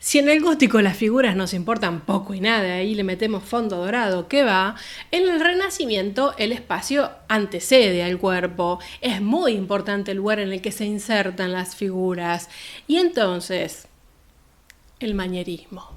Si en el gótico las figuras nos importan poco y nada y le metemos fondo dorado que va, en el Renacimiento el espacio antecede al cuerpo. Es muy importante el lugar en el que se insertan las figuras. Y entonces, el manierismo.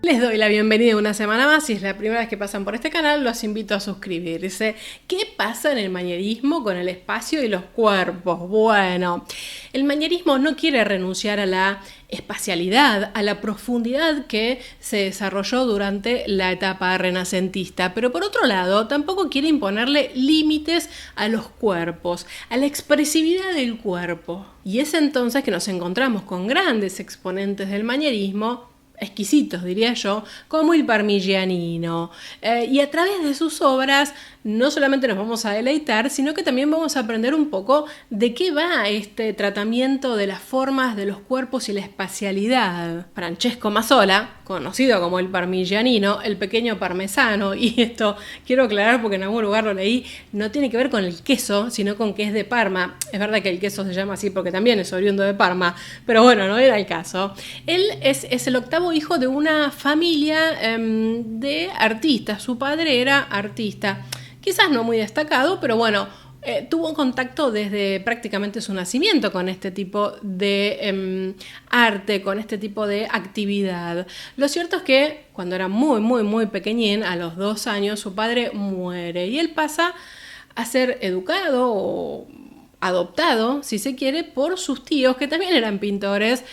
Les doy la bienvenida una semana más. Si es la primera vez que pasan por este canal, los invito a suscribirse. ¿Qué pasa en el manierismo con el espacio y los cuerpos? Bueno, el manierismo no quiere renunciar a la espacialidad, a la profundidad que se desarrolló durante la etapa renacentista, pero por otro lado tampoco quiere imponerle límites a los cuerpos, a la expresividad del cuerpo. Y es entonces que nos encontramos con grandes exponentes del manierismo, exquisitos diría yo, como il Parmigianino. Y a través de sus obras no solamente nos vamos a deleitar, sino que también vamos a aprender un poco de qué va este tratamiento de las formas de los cuerpos y la espacialidad. Francesco Mazzola, conocido como el Parmigianino, el pequeño parmesano, y esto quiero aclarar porque en algún lugar lo leí, no tiene que ver con el queso, sino con que es de Parma. Es verdad que el queso se llama así porque también es oriundo de Parma, pero bueno, no era el caso. Él es el octavo hijo de una familia de artistas. Su padre era artista, quizás no muy destacado, pero bueno, tuvo contacto desde prácticamente su nacimiento con este tipo de arte, con este tipo de actividad. Lo cierto es que cuando era muy pequeñín, a los 2 años, su padre muere y él pasa a ser educado o adoptado, si se quiere, por sus tíos, que también eran pintores,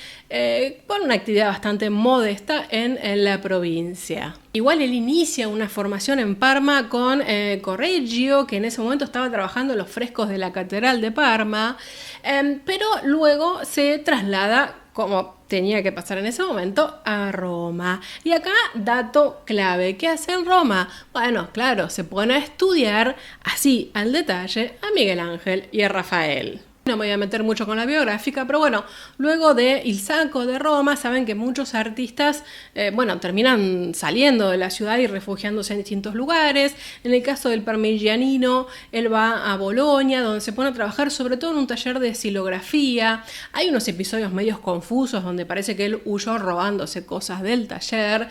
por una actividad bastante modesta en la provincia. Igual él inicia una formación en Parma con Correggio, que en ese momento estaba trabajando en los frescos de la Catedral de Parma, pero luego se traslada, como tenía que pasar en ese momento, a Roma. Y acá, dato clave, ¿qué hace en Roma? Bueno, claro, se pone a estudiar así al detalle a Miguel Ángel y a Rafael. No me voy a meter mucho con la biográfica, pero bueno, luego de Il Sacco de Roma, saben que muchos artistas, terminan saliendo de la ciudad y refugiándose en distintos lugares. En el caso del Parmigianino, él va a Bolonia, donde se pone a trabajar sobre todo en un taller de xilografía. Hay unos episodios medios confusos donde parece que él huyó robándose cosas del taller.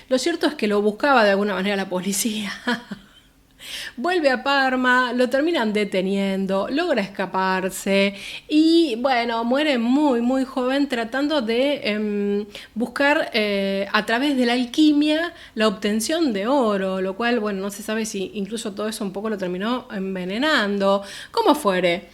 Lo cierto es que lo buscaba de alguna manera la policía. Vuelve a Parma, lo terminan deteniendo, logra escaparse y bueno, muere muy joven tratando de buscar a través de la alquimia la obtención de oro, lo cual, bueno, no se sabe si incluso todo eso un poco lo terminó envenenando, como fuere.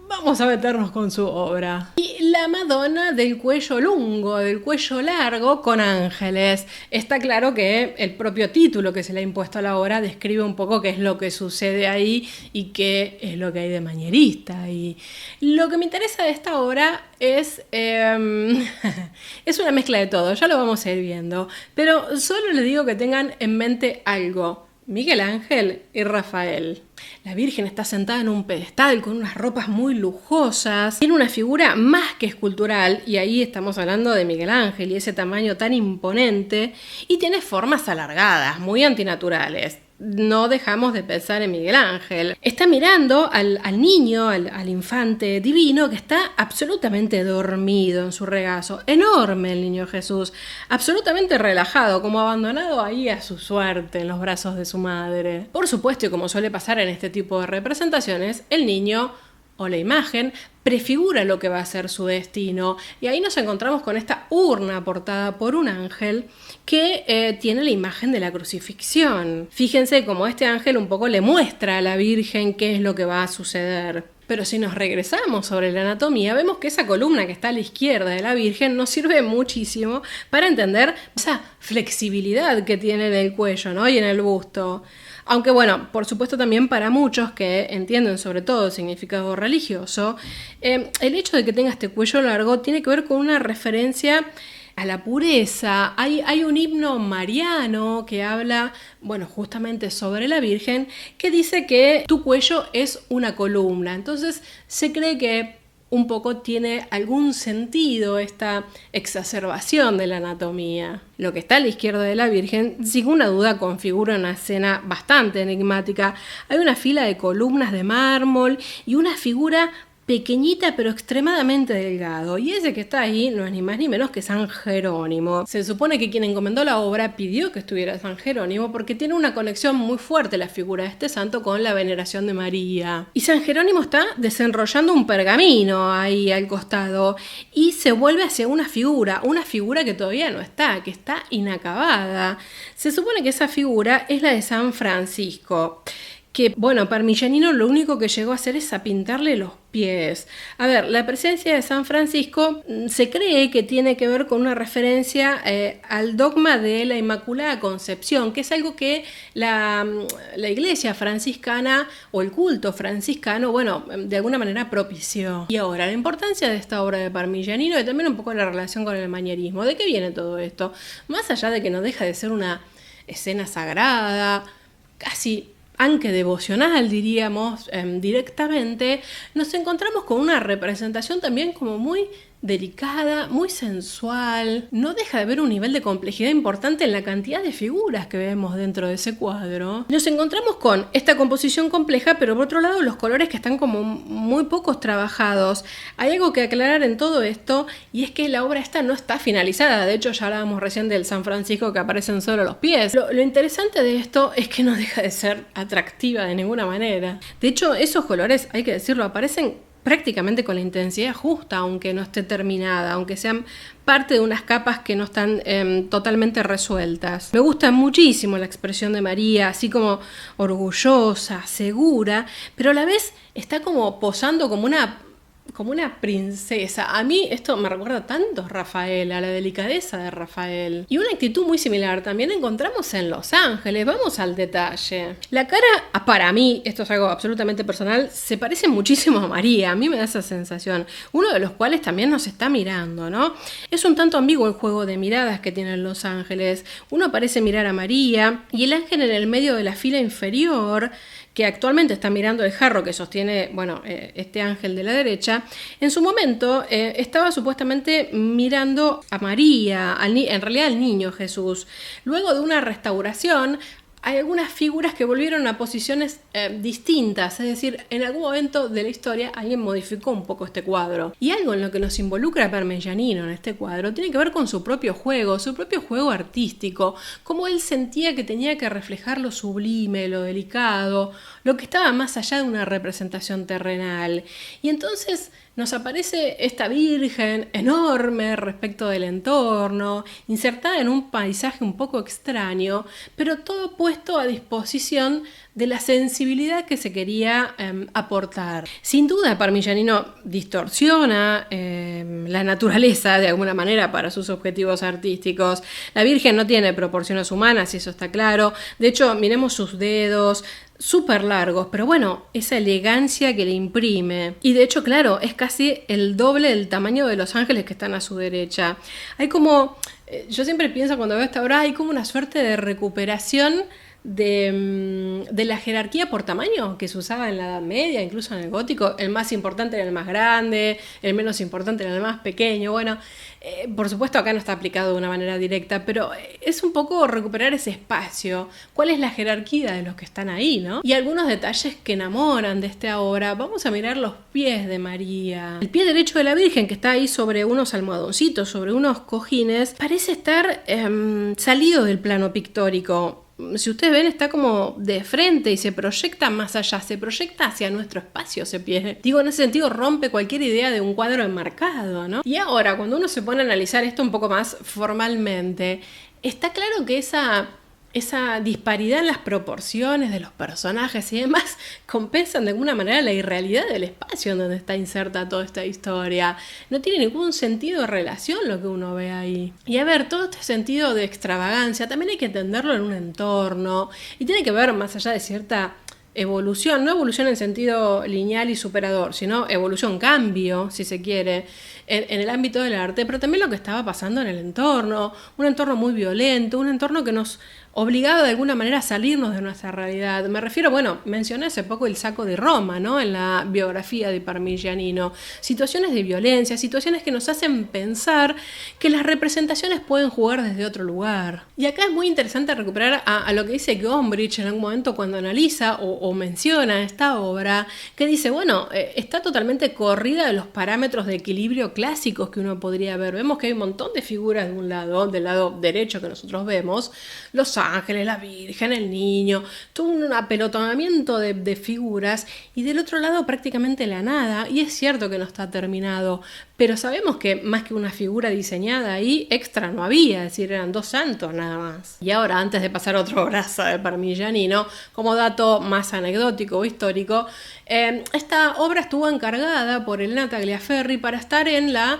Vamos a meternos con su obra. Y la Madonna del cuello lungo, del cuello largo, con ángeles. Está claro que el propio título que se le ha impuesto a la obra describe un poco qué es lo que sucede ahí y qué es lo que hay de manierista. Y lo que me interesa de esta obra es una mezcla de todo, ya lo vamos a ir viendo. Pero solo les digo que tengan en mente algo. Miguel Ángel y Rafael. La Virgen está sentada en un pedestal con unas ropas muy lujosas. Tiene una figura más que escultural, y ahí estamos hablando de Miguel Ángel y ese tamaño tan imponente, y tiene formas alargadas, muy antinaturales. No dejamos de pensar en Miguel Ángel. Está mirando al niño, al infante divino, que está absolutamente dormido en su regazo. Enorme el niño Jesús, absolutamente relajado, como abandonado ahí a su suerte en los brazos de su madre. Por supuesto, y como suele pasar en este tipo de representaciones, el niño o la imagen prefigura lo que va a ser su destino, y ahí nos encontramos con esta urna portada por un ángel que tiene la imagen de la crucifixión. Fíjense cómo este ángel un poco le muestra a la Virgen qué es lo que va a suceder. Pero si nos regresamos sobre la anatomía, vemos que esa columna que está a la izquierda de la Virgen nos sirve muchísimo para entender esa flexibilidad que tiene en el cuello, ¿no? Y en el busto. Aunque bueno, por supuesto también para muchos que entienden sobre todo el significado religioso, el hecho de que tenga este cuello largo tiene que ver con una referencia a la pureza. Hay un himno mariano que habla, bueno, justamente sobre la Virgen, que dice que tu cuello es una columna. Entonces se cree que un poco tiene algún sentido esta exacerbación de la anatomía. Lo que está a la izquierda de la Virgen, sin una duda, configura una escena bastante enigmática. Hay una fila de columnas de mármol y una figura pequeñita pero extremadamente delgado, y ese que está ahí no es ni más ni menos que San Jerónimo. Se supone que quien encomendó la obra pidió que estuviera San Jerónimo porque tiene una conexión muy fuerte la figura de este santo con la veneración de María. Y San Jerónimo está desenrollando un pergamino ahí al costado y se vuelve hacia una figura que todavía no está, que está inacabada. Se supone que esa figura es la de San Francisco, que, bueno, Parmigianino lo único que llegó a hacer es a pintarle los pies. A ver, la presencia de San Francisco se cree que tiene que ver con una referencia al dogma de la Inmaculada Concepción, que es algo que la iglesia franciscana o el culto franciscano, bueno, de alguna manera propició. Y ahora, la importancia de esta obra de Parmigianino y también un poco la relación con el manierismo. ¿De qué viene todo esto? Más allá de que no deja de ser una escena sagrada, casi aunque devocional, diríamos, directamente, nos encontramos con una representación también como muy delicada, muy sensual. No deja de haber un nivel de complejidad importante en la cantidad de figuras que vemos dentro de ese cuadro. Nos encontramos con esta composición compleja, pero por otro lado los colores que están como muy pocos trabajados. Hay algo que aclarar en todo esto, y es que la obra esta no está finalizada. De hecho, ya hablábamos recién del San Francisco que aparecen solo los pies. Lo interesante de esto es que no deja de ser atractiva de ninguna manera. De hecho, esos colores, hay que decirlo, aparecen prácticamente con la intensidad justa, aunque no esté terminada, aunque sean parte de unas capas que no están totalmente resueltas. Me gusta muchísimo la expresión de María, así como orgullosa, segura, pero a la vez está como posando como una princesa. A mí esto me recuerda tanto a Rafael, a la delicadeza de Rafael. Y una actitud muy similar también encontramos en Los Ángeles. Vamos al detalle. La cara, para mí, esto es algo absolutamente personal, se parece muchísimo a María. A mí me da esa sensación. Uno de los cuales también nos está mirando, ¿no? Es un tanto ambiguo el juego de miradas que tienen Los Ángeles. Uno parece mirar a María y el ángel en el medio de la fila inferior, que actualmente está mirando el jarro que sostiene, bueno, este ángel de la derecha, en su momento estaba supuestamente mirando a María, en realidad al niño Jesús. Luego de una restauración, hay algunas figuras que volvieron a posiciones distintas, es decir, en algún momento de la historia alguien modificó un poco este cuadro. Y algo en lo que nos involucra Parmigianino en este cuadro tiene que ver con su propio juego artístico, cómo él sentía que tenía que reflejar lo sublime, lo delicado, lo que estaba más allá de una representación terrenal. Y entonces nos aparece esta Virgen enorme respecto del entorno, insertada en un paisaje un poco extraño, pero todo puesto a disposición de la sensibilidad que se quería aportar. Sin duda, Parmigianino distorsiona la naturaleza de alguna manera para sus objetivos artísticos. La Virgen no tiene proporciones humanas, y eso está claro. De hecho, miremos sus dedos, súper largos, pero bueno, esa elegancia que le imprime. Y de hecho, claro, es casi el doble del tamaño de los ángeles que están a su derecha. Hay como, yo siempre pienso cuando veo esta obra, hay como una suerte de recuperación de la jerarquía por tamaño que se usaba en la Edad Media, incluso en el gótico. El más importante era el más grande, el menos importante era el más pequeño. Bueno, por supuesto acá no está aplicado de una manera directa, pero es un poco recuperar ese espacio. ¿Cuál es la jerarquía de los que están ahí, no? Y algunos detalles que enamoran de esta obra. Vamos a mirar los pies de María. El pie derecho de la Virgen, que está ahí sobre unos almohadoncitos, sobre unos cojines, parece estar salido del plano pictórico. Si ustedes ven, está como de frente y se proyecta más allá, se proyecta hacia nuestro espacio ese pie. Digo, en ese sentido rompe cualquier idea de un cuadro enmarcado, ¿no? Y ahora, cuando uno se pone a analizar esto un poco más formalmente, está claro que esa disparidad en las proporciones de los personajes y demás compensan de alguna manera la irrealidad del espacio en donde está inserta toda esta historia. No tiene ningún sentido de relación lo que uno ve ahí. Y a ver, todo este sentido de extravagancia también hay que entenderlo en un entorno y tiene que ver más allá de cierta evolución, no evolución en sentido lineal y superador, sino evolución, cambio, si se quiere. en el ámbito del arte, pero también lo que estaba pasando en el entorno, un entorno muy violento, un entorno que nos obligaba de alguna manera a salirnos de nuestra realidad. Me refiero, bueno, mencioné hace poco el saco de Roma, ¿no? En la biografía de Parmigianino. Situaciones de violencia, situaciones que nos hacen pensar que las representaciones pueden jugar desde otro lugar. Y acá es muy interesante recuperar a lo que dice Gombrich en algún momento cuando analiza o menciona esta obra, que dice, bueno, está totalmente corrida de los parámetros de equilibrio clásicos que uno podría ver. Vemos que hay un montón de figuras de un lado, del lado derecho que nosotros vemos, los ángeles, la Virgen, el niño, todo un apelotonamiento de figuras, y del otro lado prácticamente la nada. Y es cierto que no está terminado, pero sabemos que más que una figura diseñada ahí, extra no había, es decir, eran 2 santos nada más. Y ahora, antes de pasar a otra obraza de Parmigianino, como dato más anecdótico o histórico, esta obra estuvo encargada por Elena Tagliaferri para estar en la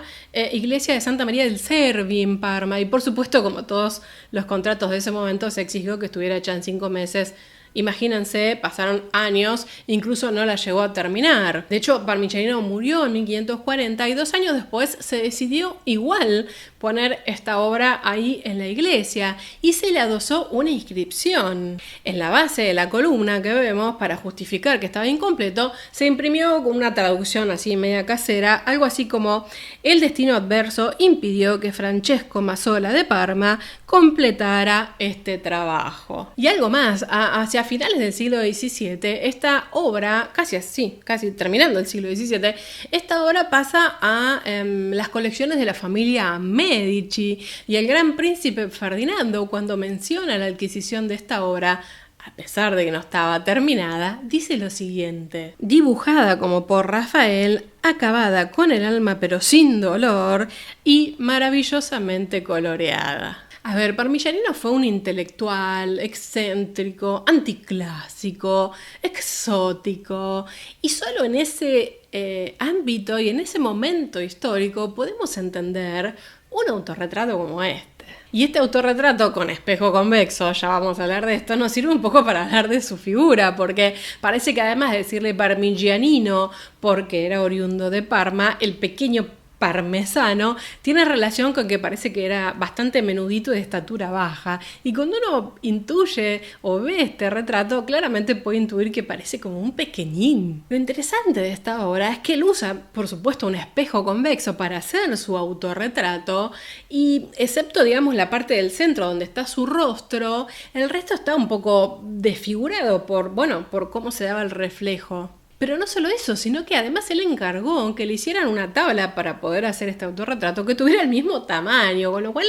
iglesia de Santa María del Servi en Parma, y por supuesto, como todos los contratos de ese momento, se exigió que estuviera hecha en 5 meses. Imagínense, pasaron años, incluso no la llegó a terminar. De hecho, Parmigianino murió en 1540 y 2 años después se decidió igual poner esta obra ahí en la iglesia y se le adosó una inscripción. En la base de la columna que vemos, para justificar que estaba incompleto, se imprimió con una traducción así media casera, algo así como: el destino adverso impidió que Francesco Mazzola de Parma completara este trabajo. Y algo más, hacia finales del siglo XVII, esta obra, casi terminando el siglo XVII, esta obra pasa a las colecciones de la familia Medici, y el gran príncipe Ferdinando, cuando menciona la adquisición de esta obra, a pesar de que no estaba terminada, dice lo siguiente: dibujada como por Rafael, acabada con el alma pero sin dolor y maravillosamente coloreada. A ver, Parmigianino fue un intelectual, excéntrico, anticlásico, exótico, y solo en ese ámbito y en ese momento histórico podemos entender un autorretrato como este. Y este autorretrato con espejo convexo, ya vamos a hablar de esto, nos sirve un poco para hablar de su figura, porque parece que además de decirle Parmigianino porque era oriundo de Parma, el pequeño parmesano tiene relación con que parece que era bastante menudito y de estatura baja, y cuando uno intuye o ve este retrato, claramente puede intuir que parece como un pequeñín. Lo interesante de esta obra es que él usa, por supuesto, un espejo convexo para hacer su autorretrato, y excepto, digamos, la parte del centro donde está su rostro, el resto está un poco desfigurado por cómo se daba el reflejo. Pero no solo eso, sino que además él encargó que le hicieran una tabla para poder hacer este autorretrato que tuviera el mismo tamaño, con lo cual,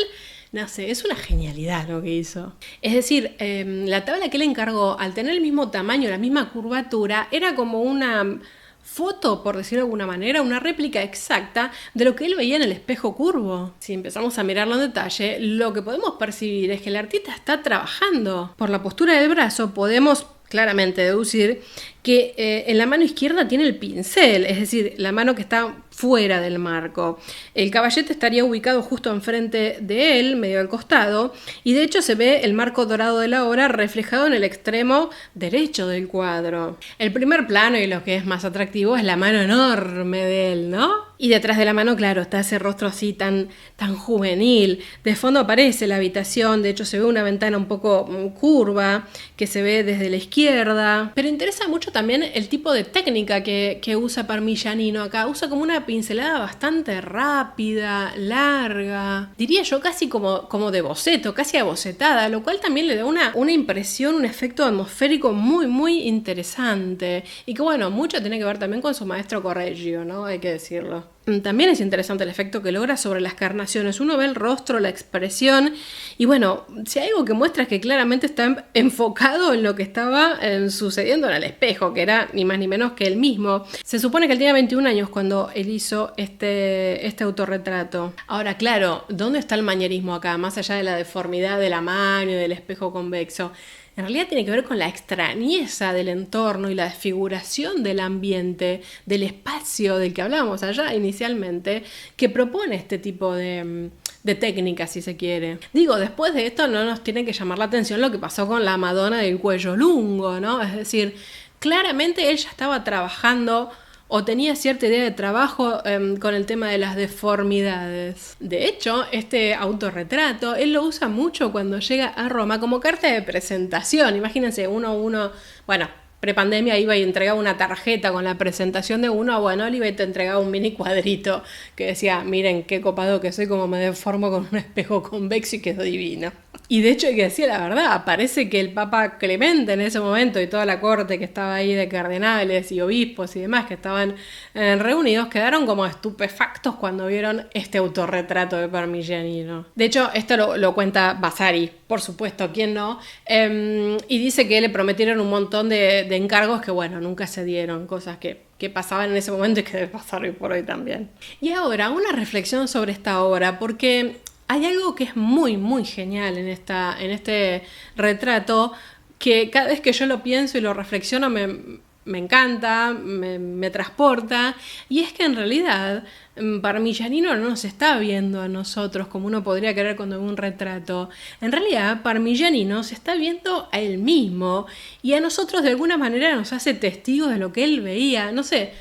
no sé, es una genialidad lo que hizo. Es decir, la tabla que él encargó, al tener el mismo tamaño, la misma curvatura, era como una foto, por decirlo de alguna manera, una réplica exacta de lo que él veía en el espejo curvo. Si empezamos a mirarlo en detalle, lo que podemos percibir es que el artista está trabajando. Por la postura del brazo podemos claramente deducir que en la mano izquierda tiene el pincel, es decir, la mano que está fuera del marco. El caballete estaría ubicado justo enfrente de él, medio al costado, y de hecho se ve el marco dorado de la obra reflejado en el extremo derecho del cuadro. El primer plano, y lo que es más atractivo, es la mano enorme de él, ¿no? Y detrás de la mano, claro, está ese rostro así tan juvenil. De fondo aparece la habitación, de hecho se ve una ventana un poco curva, que se ve desde la izquierda. Pero interesa mucho también el tipo de técnica que usa Parmigianino acá. Usa como una pincelada bastante rápida, larga, diría yo casi como de boceto, casi abocetada, lo cual también le da una impresión, un efecto atmosférico muy interesante, y que bueno, mucho tiene que ver también con su maestro Correggio, ¿no? Hay que decirlo. También es interesante el efecto que logra sobre las carnaciones. Uno ve el rostro, la expresión, y bueno, si hay algo que muestra es que claramente está enfocado en lo que estaba sucediendo en el espejo, que era ni más ni menos que él mismo. Se supone que él tenía 21 años cuando él hizo este autorretrato. Ahora, claro, ¿dónde está el manierismo acá? Más allá de la deformidad de la mano y del espejo convexo. En realidad tiene que ver con la extrañeza del entorno y la desfiguración del ambiente, del espacio del que hablábamos allá inicialmente, que propone este tipo de técnica, si se quiere. Digo, después de esto no nos tiene que llamar la atención lo que pasó con la Madonna del cuello lungo, ¿no? Es decir, claramente él ya estaba trabajando o tenía cierta idea de trabajo con el tema de las deformidades. De hecho, este autorretrato él lo usa mucho cuando llega a Roma como carta de presentación. Imagínense, bueno, prepandemia iba y entregaba una tarjeta con la presentación de uno, bueno, él iba y te entregaba un mini cuadrito que decía, miren qué copado que soy, como me deformo con un espejo convexo y quedó divino. Y de hecho hay que decir la verdad, parece que el Papa Clemente en ese momento y toda la corte que estaba ahí de cardenales y obispos y demás que estaban reunidos quedaron como estupefactos cuando vieron este autorretrato de Parmigianino. De hecho, esto lo cuenta Vasari, por supuesto, ¿quién no? Y dice que le prometieron un montón de encargos que, bueno, nunca se dieron, cosas que pasaban en ese momento y que debe pasar hoy por hoy también. Y ahora, una reflexión sobre esta obra, porque hay algo que es muy, muy genial en este retrato, que cada vez que yo lo pienso y lo reflexiono me encanta, me transporta, y es que en realidad Parmigianino no nos está viendo a nosotros como uno podría querer cuando ve un retrato. En realidad Parmigianino se está viendo a él mismo y a nosotros de alguna manera nos hace testigos de lo que él veía. No sé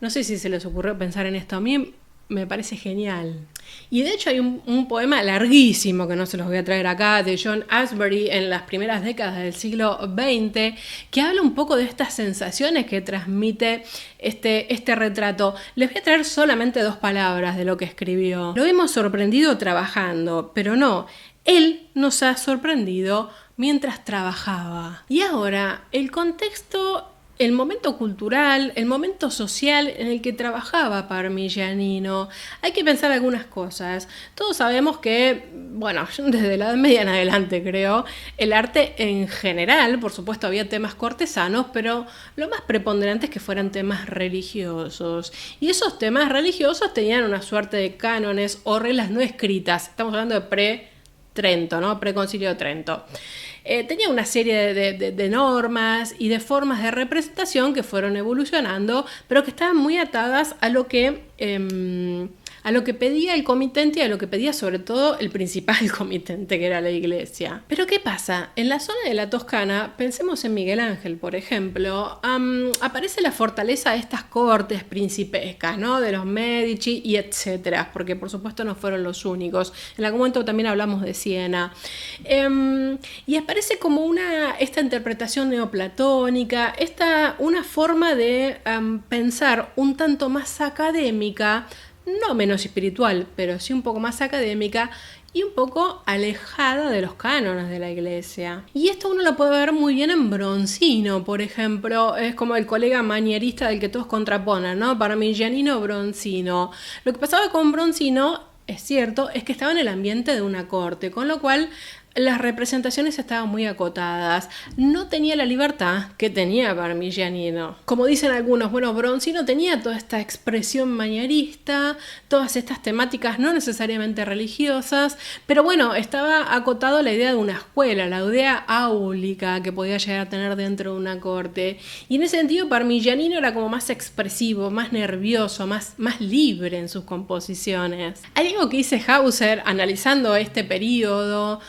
si se les ocurrió pensar en esto. A mí me parece genial. Y de hecho hay un poema larguísimo, que no se los voy a traer acá, de John Asbury en las primeras décadas del siglo XX, que habla un poco de estas sensaciones que transmite este retrato. Les voy a traer solamente 2 palabras de lo que escribió. Lo hemos sorprendido trabajando, pero no, él nos ha sorprendido mientras trabajaba. Y ahora, el contexto, el momento cultural, el momento social en el que trabajaba Parmigianino. Hay que pensar algunas cosas. Todos sabemos que, bueno, desde la Edad Media en adelante creo, el arte en general, por supuesto había temas cortesanos, pero lo más preponderante es que fueran temas religiosos. Y esos temas religiosos tenían una suerte de cánones o reglas no escritas. Estamos hablando de pre-Trento, ¿no? Pre-Concilio de Trento. Tenía una serie de normas y de formas de representación que fueron evolucionando, pero que estaban muy atadas a lo que pedía el comitente y a lo que pedía sobre todo el principal comitente, que era la iglesia. Pero ¿qué pasa? En la zona de la Toscana, pensemos en Miguel Ángel, por ejemplo, aparece la fortaleza de estas cortes principescas, ¿no? De los Medici y etcétera, porque por supuesto no fueron los únicos. En algún momento también hablamos de Siena. Y aparece como esta interpretación neoplatónica, una forma de pensar un tanto más académica, no menos espiritual, pero sí un poco más académica y un poco alejada de los cánones de la iglesia. Y esto uno lo puede ver muy bien en Bronzino, por ejemplo, es como el colega manierista del que todos contraponen, ¿no? Parmigianino, Bronzino. Lo que pasaba con Bronzino, es cierto, es que estaba en el ambiente de una corte, con lo cual las representaciones estaban muy acotadas. No tenía la libertad que tenía Parmigianino. Como dicen algunos, bueno, Bronzino tenía toda esta expresión manierista, todas estas temáticas no necesariamente religiosas, pero bueno, estaba acotado la idea de una escuela, la idea áulica que podía llegar a tener dentro de una corte. Y en ese sentido Parmigianino era como más expresivo, más nervioso, más libre en sus composiciones. Hay algo que dice Hauser analizando este periodo,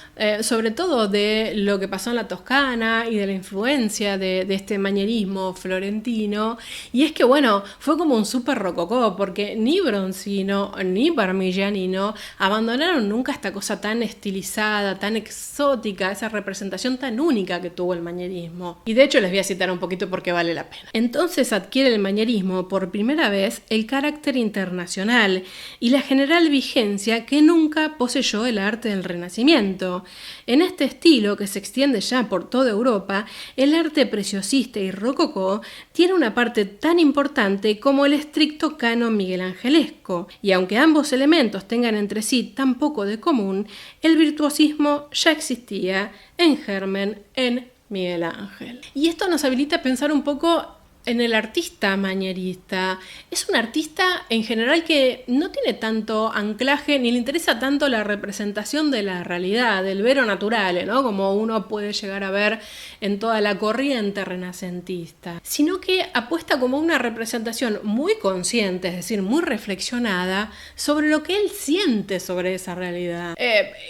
sobre todo de lo que pasó en la Toscana y de la influencia de este manierismo florentino, y es que bueno, fue como un súper rococó, porque ni Bronzino ni Parmigianino abandonaron nunca esta cosa tan estilizada, tan exótica, esa representación tan única que tuvo el manierismo. Y de hecho les voy a citar un poquito porque vale la pena. Entonces adquiere el manierismo por primera vez el carácter internacional y la general vigencia que nunca poseyó el arte del Renacimiento. En este estilo, que se extiende ya por toda Europa, el arte preciosista y rococó tiene una parte tan importante como el estricto canon miguelangelesco, y aunque ambos elementos tengan entre sí tan poco de común, el virtuosismo ya existía en germen en Miguel Ángel. Y esto nos habilita a pensar un poco en el artista manierista. Es un artista en general que no tiene tanto anclaje ni le interesa tanto la representación de la realidad, del vero naturale, ¿no? Como uno puede llegar a ver en toda la corriente renacentista, sino que apuesta como una representación muy consciente, es decir, muy reflexionada sobre lo que él siente sobre esa realidad.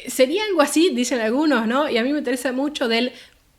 Sería algo así, dicen algunos, ¿no? Y a mí me interesa mucho del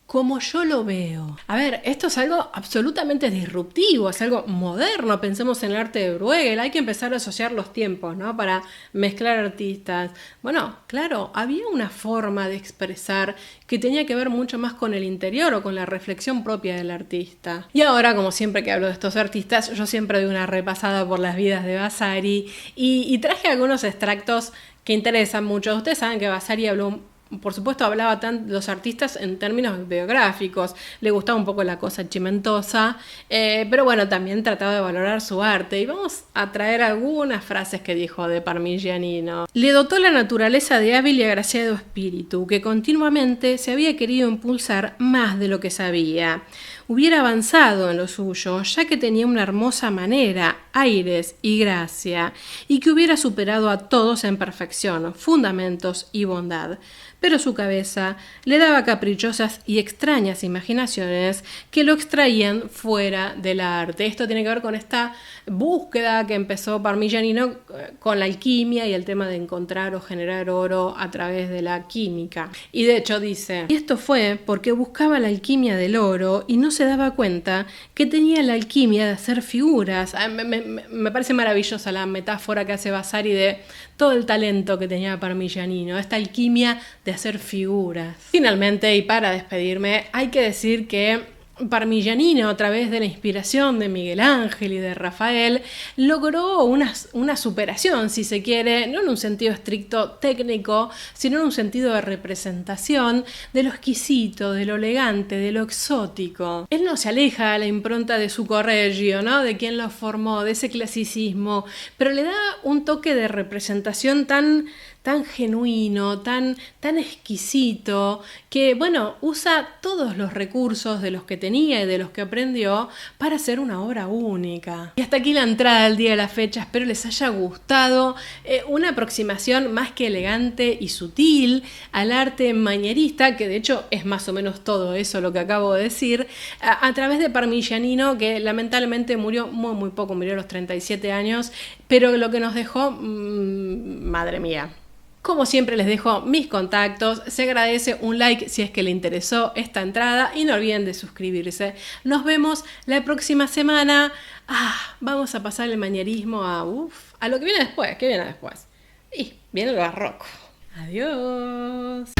como yo lo veo. A ver, esto es algo absolutamente disruptivo, es algo moderno. Pensemos en el arte de Bruegel, hay que empezar a asociar los tiempos, ¿no? Para mezclar artistas. Bueno, claro, había una forma de expresar que tenía que ver mucho más con el interior o con la reflexión propia del artista. Y ahora, como siempre que hablo de estos artistas, yo siempre doy una repasada por las vidas de Vasari y traje algunos extractos que interesan mucho. Ustedes saben que Vasari habló, por supuesto, hablaba los artistas en términos biográficos, le gustaba un poco la cosa chimentosa, pero bueno, también trataba de valorar su arte. Y vamos a traer algunas frases que dijo de Parmigianino. Le dotó la naturaleza de hábil y agraciado espíritu, que continuamente se había querido impulsar más de lo que sabía. Hubiera avanzado en lo suyo, ya que tenía una hermosa manera, aires y gracia, y que hubiera superado a todos en perfección, fundamentos y bondad. Pero su cabeza le daba caprichosas y extrañas imaginaciones que lo extraían fuera del arte. Esto tiene que ver con esta búsqueda que empezó Parmigianino con la alquimia y el tema de encontrar o generar oro a través de la química. Y de hecho dice, y esto fue porque buscaba la alquimia del oro y no se daba cuenta que tenía la alquimia de hacer figuras. Me parece maravillosa la metáfora que hace Vasari de todo el talento que tenía Parmigianino, esta alquimia de hacer figuras. Finalmente, y para despedirme, hay que decir que Parmigianino, a través de la inspiración de Miguel Ángel y de Rafael, logró una superación, si se quiere, no en un sentido estricto técnico, sino en un sentido de representación de lo exquisito, de lo elegante, de lo exótico. Él no se aleja a la impronta de su Correggio, ¿no? De quien lo formó, de ese clasicismo, pero le da un toque de representación tan genuino, tan exquisito, que bueno, usa todos los recursos de los que tenía y de los que aprendió para hacer una obra única. Y hasta aquí la entrada al día de la fecha, espero les haya gustado una aproximación más que elegante y sutil al arte manierista, que de hecho es más o menos todo eso lo que acabo de decir, a través de Parmigianino, que lamentablemente murió muy poco, murió a los 37 años, pero lo que nos dejó, madre mía. Como siempre les dejo mis contactos, se agradece un like si es que le interesó esta entrada y no olviden de suscribirse. Nos vemos la próxima semana. Vamos a pasar el manierismo a lo que viene después. ¿Qué viene después? Y viene el barroco. Adiós.